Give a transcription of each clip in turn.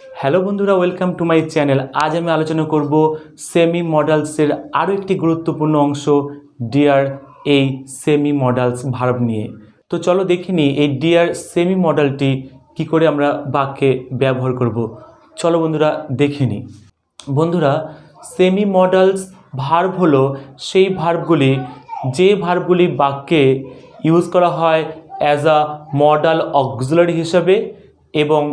Hello বন্ধুরা, welcome to my channel. আজ আমি আলোচনা করব সেমি মডালসের আরও একটি গুরুত্বপূর্ণ অংশ, ডিয়ার এই সেমি মডালস ভার্ব নিয়ে। তো চলো দেখে নিই এই ডিয়ার সেমি মডালটি কী করে আমরা বাক্যে ব্যবহার করব। চলো বন্ধুরা দেখে নিই। বন্ধুরা, সেমি মডালস ভার্ব হলো সেই ভার্বগুলি যে ভার্বগুলি বাক্যে ইউজ করা হয় অ্যাজ আ মডাল অক্সিলারি হিসাবে এবং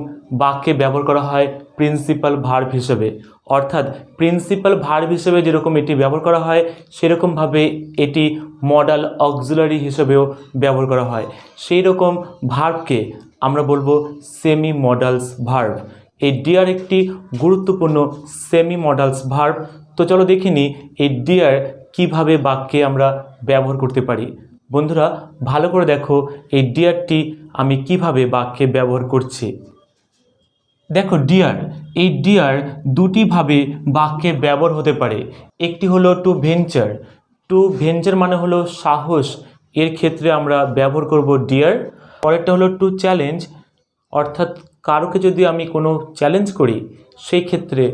বাক্যে ব্যবহার করা হয় প্রিন্সিপাল ভার্ব হিসেবে। অর্থাৎ প্রিন্সিপাল ভার্ব হিসেবে যেরকম এটি ব্যবহার করা হয় সেরকমভাবে এটি মডাল অক্সিলারি হিসেবেও ব্যবহার করা হয়। সেই রকম ভার্বকে আমরা বলবো সেমি মডালস ভার্ব। এই ডিয়ার একটি গুরুত্বপূর্ণ সেমি মডালস ভার্ব। তো চলো দেখে নিই এই ডিয়ার কীভাবে বাক্যে আমরা ব্যবহার করতে পারি। বন্ধুরা ভালো করে দেখো এই ডিয়ারটি আমি কিভাবে বাক্যে ব্যবহার করছি। দেখো ডিয়ার, এই ডিয়ার দুটিভাবে বাক্যে ব্যবহার হতে পারে। একটি হলো টু ভেঞ্চার। টু ভেঞ্চার মানে হলো সাহস, এর ক্ষেত্রে আমরা ব্যবহার করব ডিয়ার। পরেরটা হলো টু চ্যালেঞ্জ, অর্থাৎ কারোকে যদি আমি কোনো চ্যালেঞ্জ করি সেই ক্ষেত্রে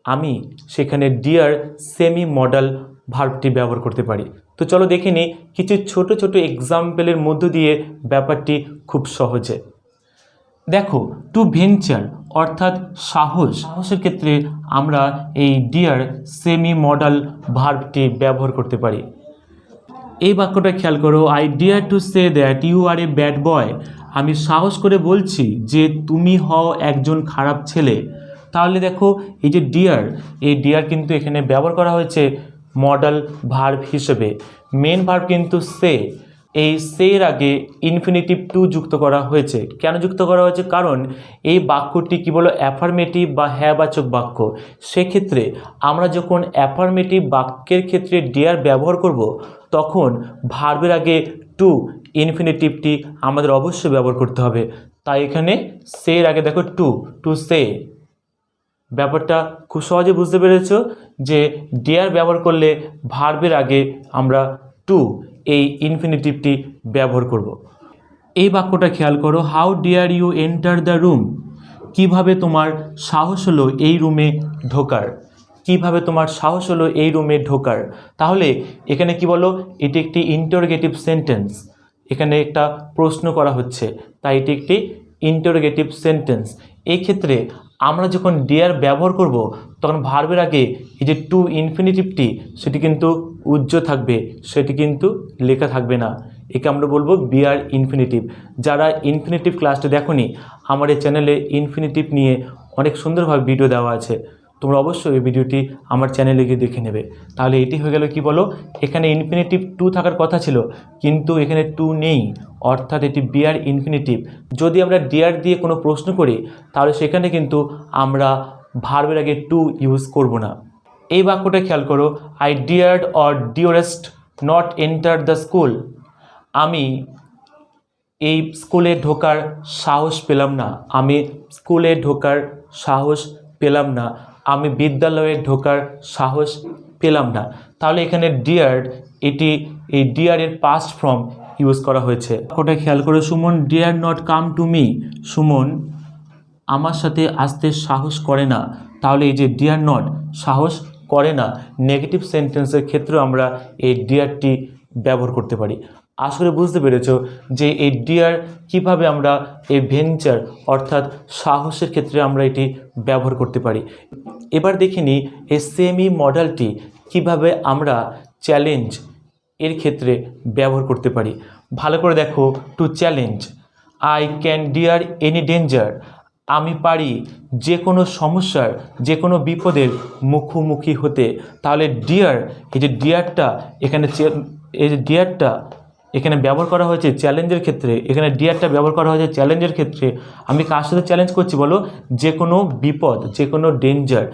আমি সেখানে ডিয়ার সেমি মডাল ভার্বটি ব্যবহার করতে পারি। তো চলো দেখে নিই কিছু ছোট ছোট এক্সাম্পলের মধ্য দিয়ে ব্যাপারটি খুব সহজে। দেখো টু ভেঞ্চার অর্থাৎ সাহসের ক্ষেত্রে আমরা এই ডিয়ার সেমি মডাল ভার্বটি ব্যবহার করতে পারি। এই বাক্যটা খেয়াল করো, I dare to say that you are a bad boy. আমি সাহস করে বলছি যে তুমি হও একজন খারাপ ছেলে। তাহলে দেখো এই যে ডিয়ার, এই ডিয়ার কিন্তু এখানে ব্যবহার করা হয়েছে মডাল ভার্ব হিসেবে। মেন ভার্ব কিন্তু সে, এই সের আগে ইনফিনিটিভ টু যুক্ত করা হয়েছে। কেন যুক্ত করা হয়েছে? কারণ এই বাক্যটি কি বলো অ্যাফার্মেটিভ বা হ্যাঁবাচক বাক্য। সেক্ষেত্রে আমরা যখন অ্যাফার্মেটিভ বাক্যের ক্ষেত্রে ডিয়ার ব্যবহার করব তখন ভার্বের আগে টু ইনফিনিটিভটি আমাদের অবশ্যই ব্যবহার করতে হবে। তাই এখানে সের আগে দেখো টু, টু সে। ব্যাপারটা খুব সহজে বুঝতে পেরেছ যে ডিয়ার ব্যবহার করলে ভার্বের আগে আমরা টু এই ইনফিনিটিভটি ব্যবহার করব। এই বাক্যটা খেয়াল করো, how dare you enter the room. কিভাবে তোমার সাহস হলো এই রুমে ঢোকার। কিভাবে তোমার সাহস হলো এই রুমে ঢোকার। তাহলে এখানে কি বলো, এটি একটি ইন্টারোগেটিভ সেন্টেন্স। এখানে একটা প্রশ্ন করা হচ্ছে, তাই এটি একটি ইন্টারোগেটিভ সেন্টেন্স। এই ক্ষেত্রে আমরা যখন ডিয়ার ব্যবহার করব তখন ভার্বের আগে এই যে টু ইনফিনিটিভটি সেটি কিন্তু উজ্জ্ব থাকবে, সেটি কিন্তু লেখা থাকবে না। একে আমরা বলবো বিআর ইনফিনিটিভ। যারা ইনফিনিটিভ ক্লাসটা দেখোনি, আমার এই চ্যানেলে ইনফিনিটিভ নিয়ে অনেক সুন্দরভাবে ভিডিও দেওয়া আছে, তোমরা অবশ্যই এই ভিডিওটি আমার চ্যানেলে গিয়ে দেখে নেবে। তাহলে এটি হয়ে গেল কি বলো, এখানে ইনফিনিটিভ টু থাকার কথা ছিল কিন্তু এখানে টু নেই, অর্থাৎ এটি বিআর ইনফিনিটিভ। যদি আমরা ডিয়ার দিয়ে কোনো প্রশ্ন করি তাহলে সেখানে কিন্তু আমরা ভার্বের আগে টু ইউজ করব না। এই বাক্যটা খেয়াল করো, I dared or durst not enter the school. আমি এই স্কুলে ঢোকার সাহস পেলাম না। আমি স্কুলে ঢোকার সাহস পেলাম না। আমি বিদ্যালয়ে ঢোকার সাহস পেলাম না। তাহলে এখানে ডিয়ার্ড, এটি এই ডিয়ারের পাস্ট ফর্ম ইউজ করা হয়েছে। ওটা খেয়াল করে, Suman dare not come to me. Suman আমার সাথে আসতে সাহস করে না। তাহলে এই যে ডিয়ার নট, সাহস করে না, নেগেটিভ সেন্টেন্সের ক্ষেত্রেও আমরা এই ডিয়ারটি ব্যবহার করতে পারি। আসলে বুঝতে পেরেছো যে এই ডিয়ার কিভাবে আমরা এই ভেঞ্চার অর্থাৎ সাহসের ক্ষেত্রে আমরা এটি ব্যবহার করতে পারি। এবার দেখে নিই এই সেমি মডেলটি কিভাবে আমরা চ্যালেঞ্জ এর ক্ষেত্রে ব্যবহার করতে পারি। ভালো করে দেখো, to challenge, I can dare any danger. আমি পারি যে কোনো সমস্যার, যে কোনো বিপদের মুখোমুখি হতে। তাহলে ডিয়ার, এই যে ডিয়ারটা এখানে, এই যে ডিয়ারটা এখানে ব্যবহার করা হয়েছে চ্যালেঞ্জের ক্ষেত্রে। এখানে ডিয়ারটা ব্যবহার করা হয়েছে চ্যালেঞ্জের ক্ষেত্রে। আমি কার সাথে চ্যালেঞ্জ করছি বলো? যে কোনো বিপদ, যে কোনো ডেঞ্জার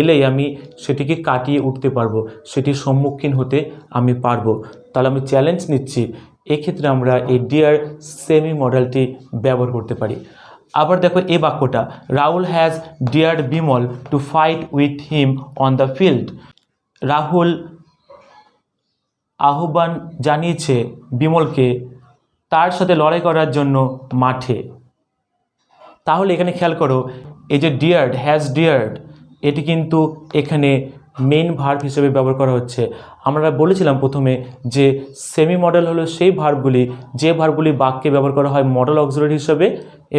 এলেই আমি সেটিকে কাটিয়ে উঠতে পারবো, সেটির সম্মুখীন হতে আমি পারবো। তাহলে আমি চ্যালেঞ্জ নিচ্ছি। এক্ষেত্রে আমরা এই ডিয়ার সেমি মডেলটি ব্যবহার করতে পারি। আবার দেখো এই বাক্যটা, Rahul has dared Bimal to fight with him on the field. Rahul আহ্বান জানিয়েছে বিমলকে তার সাথে লড়াই করার জন্য মাঠে। তাহলে এখানে খেয়াল করো, এই যে ডিয়ার্ড, হ্যাজ ডিয়ার্ড, এটি কিন্তু এখানে মেইন ভার্ব হিসেবে ব্যবহার করা হচ্ছে। আমরা বলেছিলাম প্রথমে যে সেমি মডেল হলো সেই ভার্বগুলি যে ভার্বগুলি বাক্যে ব্যবহার করা হয় মডেল অক্সিলারি হিসেবে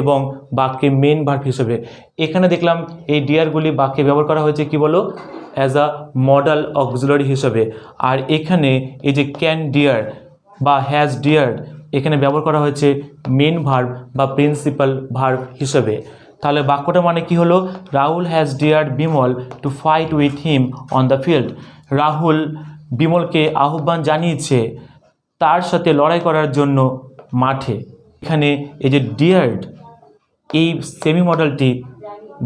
এবং বাক্যে মেইন ভার্ব হিসেবে। এখানে দেখলাম এই ডিয়ারগুলি বাক্যে ব্যবহার করা হয়েছে কি বলো, অ্যাজ আ মডেল অক্সিলারি হিসেবে। আর এখানে এই যে ক্যান ডিয়ার বা হ্যাজ ডিয়ার্ড, এখানে ব্যবহার করা হয়েছে মেইন ভার্ব বা প্রিন্সিপাল ভার্ব হিসেবে। তাহলে বাক্যটা মানে কি হলো, Rahul has dared Bimal to fight with him on the field. Rahul বিমলকে আহ্বান জানিয়েছে তার সাথে লড়াই করার জন্য মাঠে। এখানে এই যে ডিয়ার্ড, এই সেমি মডেলটি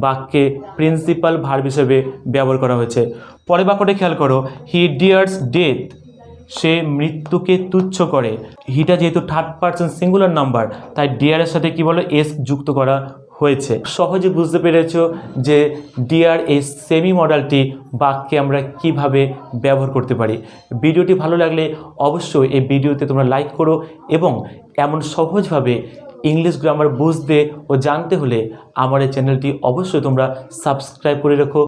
বাক্যে প্রিন্সিপাল ভার্ব হিসেবে ব্যবহার করা হয়েছে। পরের বাক্যটা খেয়াল করো, হি ডিয়ার্স ডেথ, সে মৃত্যুকে তুচ্ছ করে। হিটা যেহেতু থার্ড পারসন সিঙ্গুলার নাম্বার, তাই ডিয়ারের সাথে কি বলো, এস যুক্ত করা হয়েছে। সহজে বুঝতে পেরেছো যে ডিয়ার এই সেমি মডেলটি বাক্যে আমরা কিভাবে ব্যবহার করতে পারি। ভিডিওটি ভালো লাগলে অবশ্যই এই ভিডিওতে তোমরা লাইক করো এবং এমন সহজভাবে ইংলিশ গ্রামার বুঝতে ও জানতে হলে আমার এই চ্যানেলটি অবশ্যই তোমরা সাবস্ক্রাইব করে রাখো।